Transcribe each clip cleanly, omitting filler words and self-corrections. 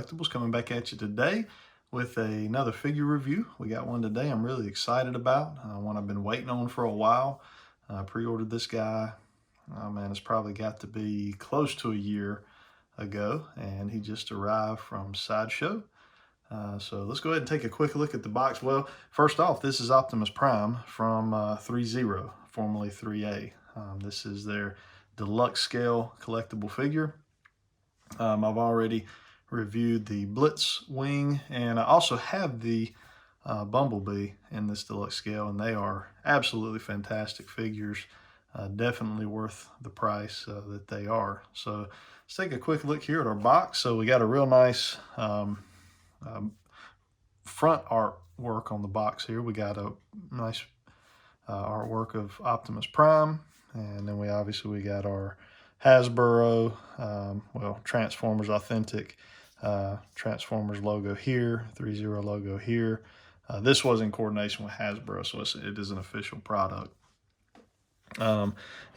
Collectibles, coming back at you today with another figure review. We got one today I'm really excited about, one I've been waiting on for a while. Pre-ordered this guy, man, it's probably got to be close to a year ago, and he just arrived from Sideshow. So let's go ahead and take a quick look at the box. Well, first off, this is Optimus Prime from ThreeZero, formerly 3A. This is their deluxe scale collectible figure. I've already reviewed the Blitz wing, and I also have the Bumblebee in this deluxe scale, and they are absolutely fantastic figures. Definitely worth the price that they are. So let's take a quick look here at our box. So we got a real nice front artwork on the box here. We got a nice artwork of Optimus Prime, and then we got our Hasbro, well, Transformers Authentic Transformers logo here, ThreeZero logo here. This was in coordination with Hasbro, so it is an official product.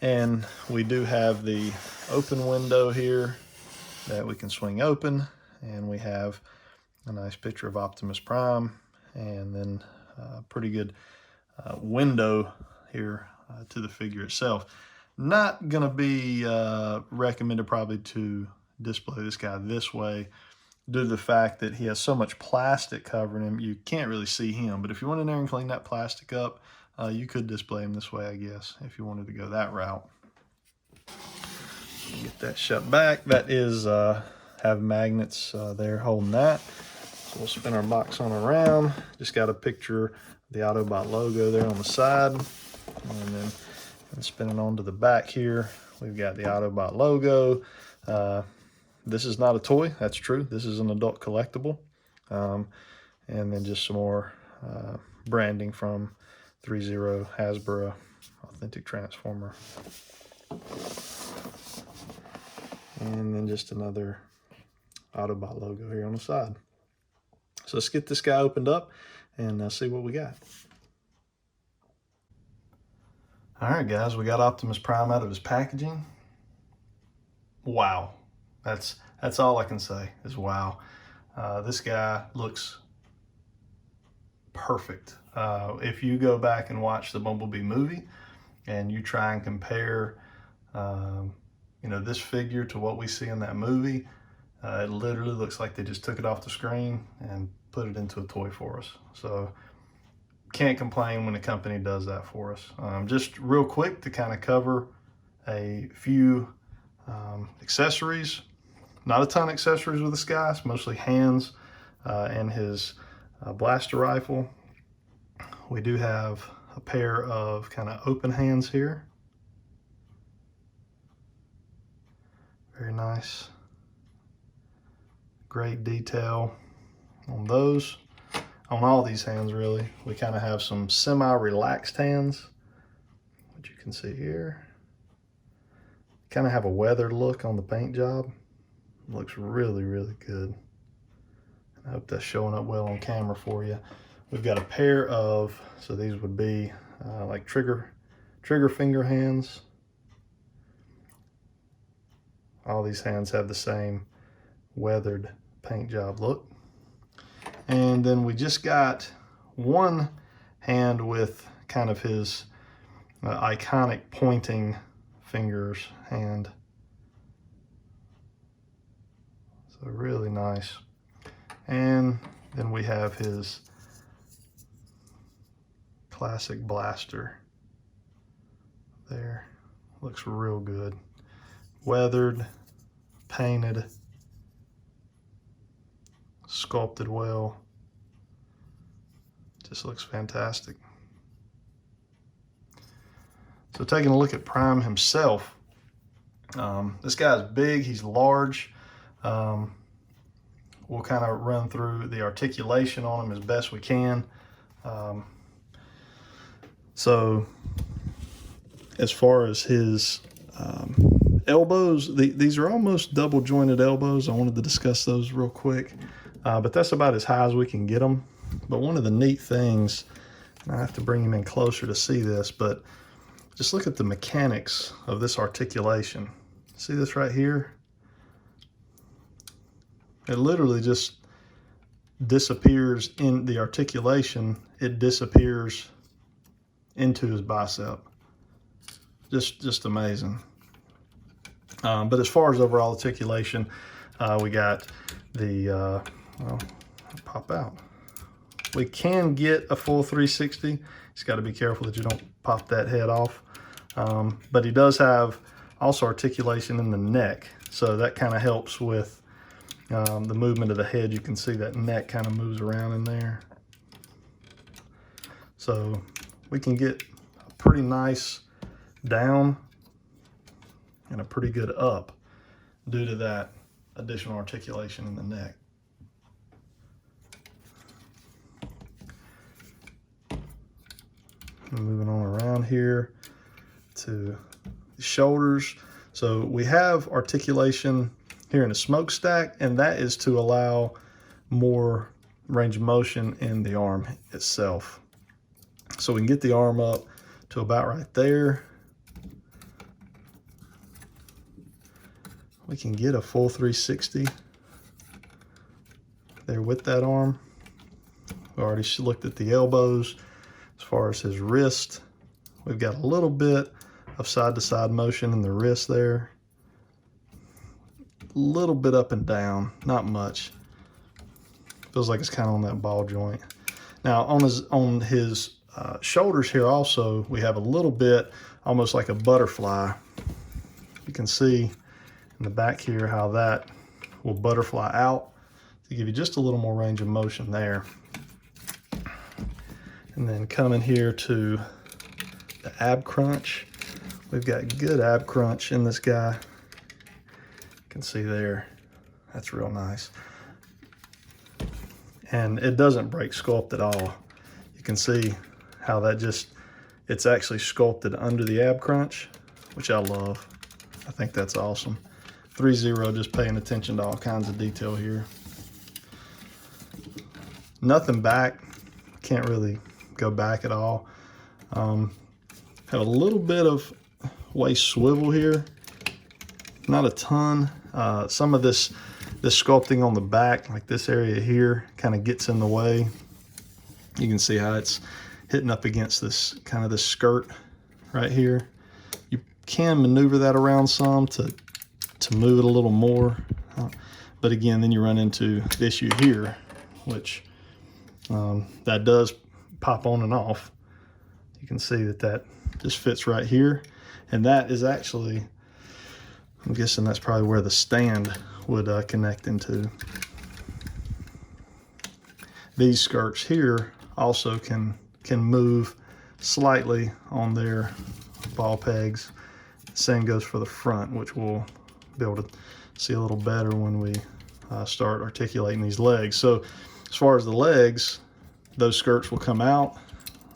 And we do have the open window here that we can swing open, and we have a nice picture of Optimus Prime, and then a pretty good window here to the figure itself. Not gonna be recommended probably to display this guy this way due to the fact that he has so much plastic covering him, you can't really see him. But if you went in there and clean that plastic up, you could display him this way, I guess, if you wanted to go that route. Get that shut back. That is have magnets there holding that. So we'll spin our box on around. Just got a picture of the Autobot logo there on the side, and then spinning on to the back here, we've got the Autobot logo. This is not a toy, that's true. This is an adult collectible. And then just some more branding from ThreeZero, Hasbro, Authentic Transformer. And then just another Autobot logo here on the side. So let's get this guy opened up and see what we got. All right, guys, we got Optimus Prime out of his packaging. Wow, that's all I can say is wow. This guy looks perfect. If you go back and watch the Bumblebee movie and you try and compare, this figure to what we see in that movie, it literally looks like they just took it off the screen and put it into a toy for us. So can't complain when a company does that for us. Just real quick to kind of cover a few accessories. Not a ton of accessories with this guy. It's mostly hands and his blaster rifle. We do have a pair of kind of open hands here. Very nice. Great detail on those. On all these hands, really. We kind of have some semi-relaxed hands, which you can see here. Kind of have a weathered look on the paint job. Looks really, really good. I hope that's showing up well on camera for you. We've got a pair of, so these would be like trigger finger hands. All these hands have the same weathered paint job look. And then we just got one hand with kind of his iconic pointing fingers hand. So really nice. And then we have his classic blaster there. Looks real good. Weathered, painted, sculpted well. Just looks fantastic. So taking a look at Prime himself, this guy's big, he's large. We'll kind of run through the articulation on him as best we can. So as far as his elbows, these are almost double jointed elbows. I wanted to discuss those real quick, but that's about as high as we can get them. But one of the neat things, and I have to bring him in closer to see this, but just look at the mechanics of this articulation. See this right here? It literally just disappears in the articulation. It disappears into his bicep. Just amazing. But as far as overall articulation, we got the, well, pop out. We can get a full 360. Just got to be careful that you don't pop that head off. But he does have also articulation in the neck. So that kind of helps with the movement of the head. You can see that neck kind of moves around in there. So we can get a pretty nice down and a pretty good up due to that additional articulation in the neck. And moving on around here to the shoulders. So we have articulation here in the smokestack, and that is to allow more range of motion in the arm itself. So we can get the arm up to about right there. We can get a full 360 there with that arm. We already looked at the elbows. As far as his wrist, we've got a little bit of side-to-side motion in the wrist there. A little bit up and down, not much. Feels like it's kind of on that ball joint. Now on his shoulders here also, we have a little bit almost like a butterfly. You can see in the back here how that will butterfly out to give you just a little more range of motion there. And then coming here to the ab crunch, we've got good ab crunch in this guy. You can see there, that's real nice. And it doesn't break sculpt at all. You can see how that it's actually sculpted under the ab crunch, which I love. I think that's awesome. ThreeZero just paying attention to all kinds of detail here. Nothing back, can't really go back at all. Have a little bit of waist swivel here, not a ton. Some of this sculpting on the back, like this area here, kind of gets in the way. You can see how it's hitting up against this kind of this skirt right here. You can maneuver that around some to move it a little more, but again, then you run into the issue here, which that does pop on and off. You can see that just fits right here, and that is actually, I'm guessing that's probably where the stand would connect into. These skirts here also can move slightly on their ball pegs. Same goes for the front, which we'll be able to see a little better when we start articulating these legs. So as far as the legs, those skirts will come out,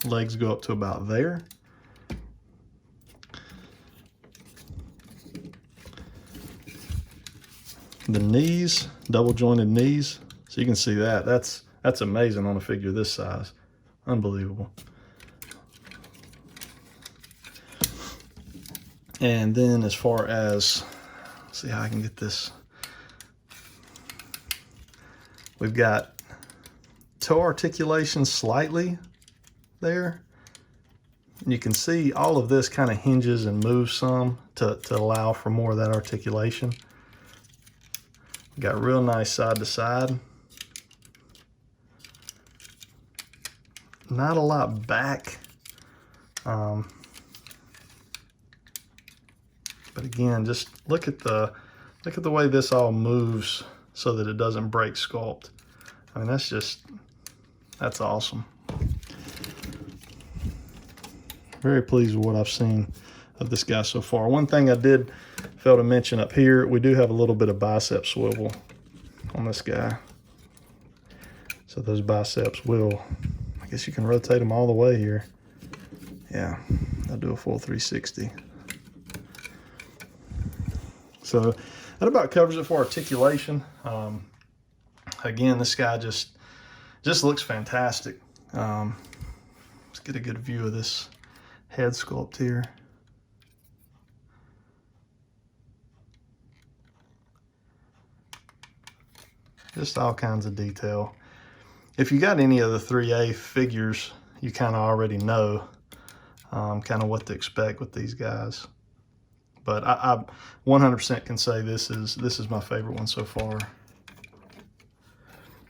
legs go up to about there. The knees, double jointed knees. So you can see that's amazing on a figure this size. Unbelievable. And then as far as, let's see how I can get this. We've got toe articulation slightly there. And you can see all of this kind of hinges and moves some to allow for more of that articulation. Got real nice side to side. Not a lot back. But again, just look at the way this all moves so that it doesn't break sculpt. I mean, that's awesome. Very pleased with what I've seen of this guy so far. One thing I did fail to mention up here, we do have a little bit of bicep swivel on this guy. So those biceps will, I guess you can rotate them all the way here. Yeah, I'll do a full 360. So that about covers it for articulation. Again, this guy just looks fantastic. Let's get a good view of this head sculpt here. just all kinds of detail. If you got any of the 3A figures, you kind of already know kind of what to expect with these guys. But I 100% can say this is my favorite one so far.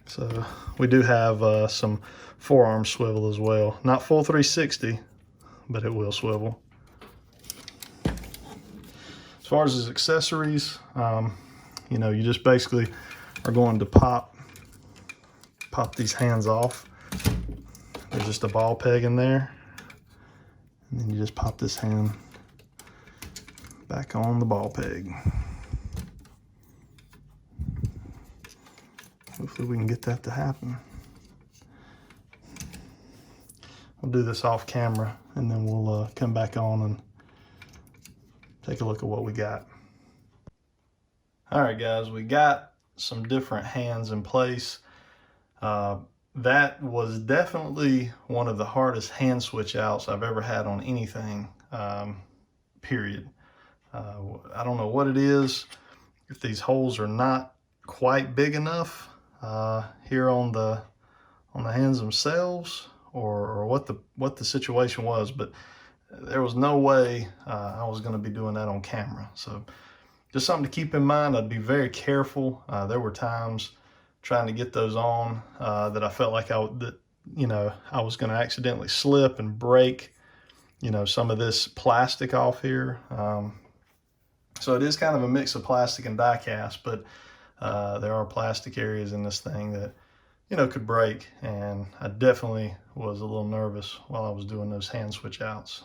So we do have some forearm swivel as well. Not full 360, but it will swivel. As far as his accessories, you know, you just basically are going to pop these hands off. There's just a ball peg in there. And then you just pop this hand back on the ball peg. Hopefully we can get that to happen. I'll do this off camera and then we'll come back on and take a look at what we got. All right, guys, we got some different hands in place. That was definitely one of the hardest hand switch outs I've ever had on anything, period. I don't know what it is, if these holes are not quite big enough here on the hands themselves, or what the situation was, but there was no way I was going to be doing that on camera. So just something to keep in mind. I'd be very careful. There were times trying to get those on that I felt like I was going to accidentally slip and break, you know, some of this plastic off here. So it is kind of a mix of plastic and die cast, but there are plastic areas in this thing that, you know, could break. And I definitely was a little nervous while I was doing those hand switch outs.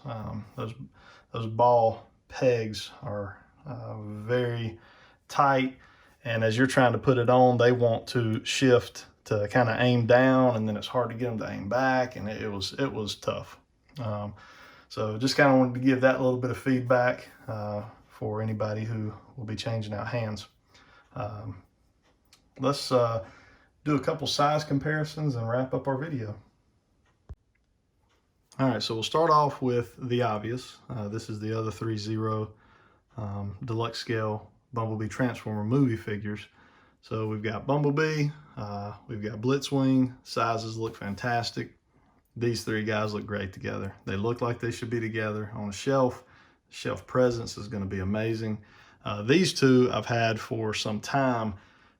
Those ball pegs are very tight. And as you're trying to put it on, they want to shift to kind of aim down, and then it's hard to get them to aim back, and it was tough. So just kind of wanted to give that little bit of feedback for anybody who will be changing out hands. Let's do a couple size comparisons and wrap up our video. All right, so we'll start off with the obvious. This is the other ThreeZero deluxe scale Bumblebee Transformer movie figures. So we've got Bumblebee, we've got Blitzwing. Sizes look fantastic. These three guys look great together. They look like they should be together on a shelf. Shelf presence is going to be amazing. These two I've had for some time,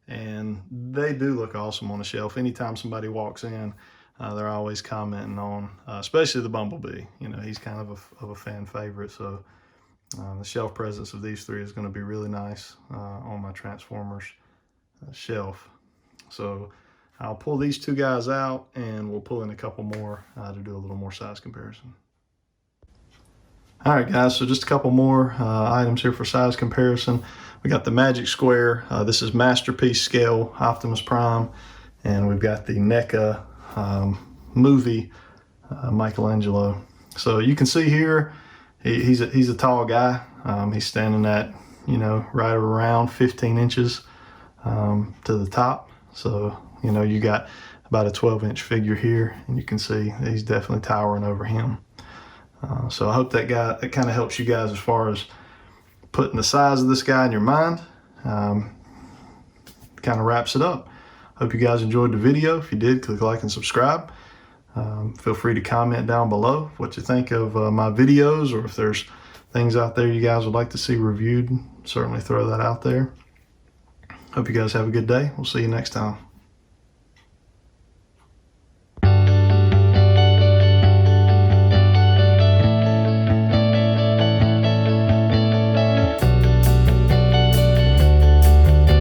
and they do look awesome on a shelf. Anytime somebody walks in, they're always commenting on, especially the Bumblebee. You know, he's kind of a fan favorite. So the shelf presence of these three is going to be really nice on my Transformers shelf. So I'll pull these two guys out, and we'll pull in a couple more to do a little more size comparison. All right, guys, so just a couple more items here for size comparison. We got the Magic Square. This is Masterpiece Scale Optimus Prime, and we've got the NECA movie Michelangelo. So you can see here, he's a tall guy. He's standing at, you know, right around 15 inches to the top. So, you know, you got about a 12-inch figure here, and you can see he's definitely towering over him. So I hope that kind of helps you guys as far as putting the size of this guy in your mind. Kind of wraps it up. Hope you guys enjoyed the video. If you did, click like and subscribe. Feel free to comment down below what you think of my videos, or if there's things out there you guys would like to see reviewed, certainly throw that out there. Hope you guys have a good day. We'll see you next time.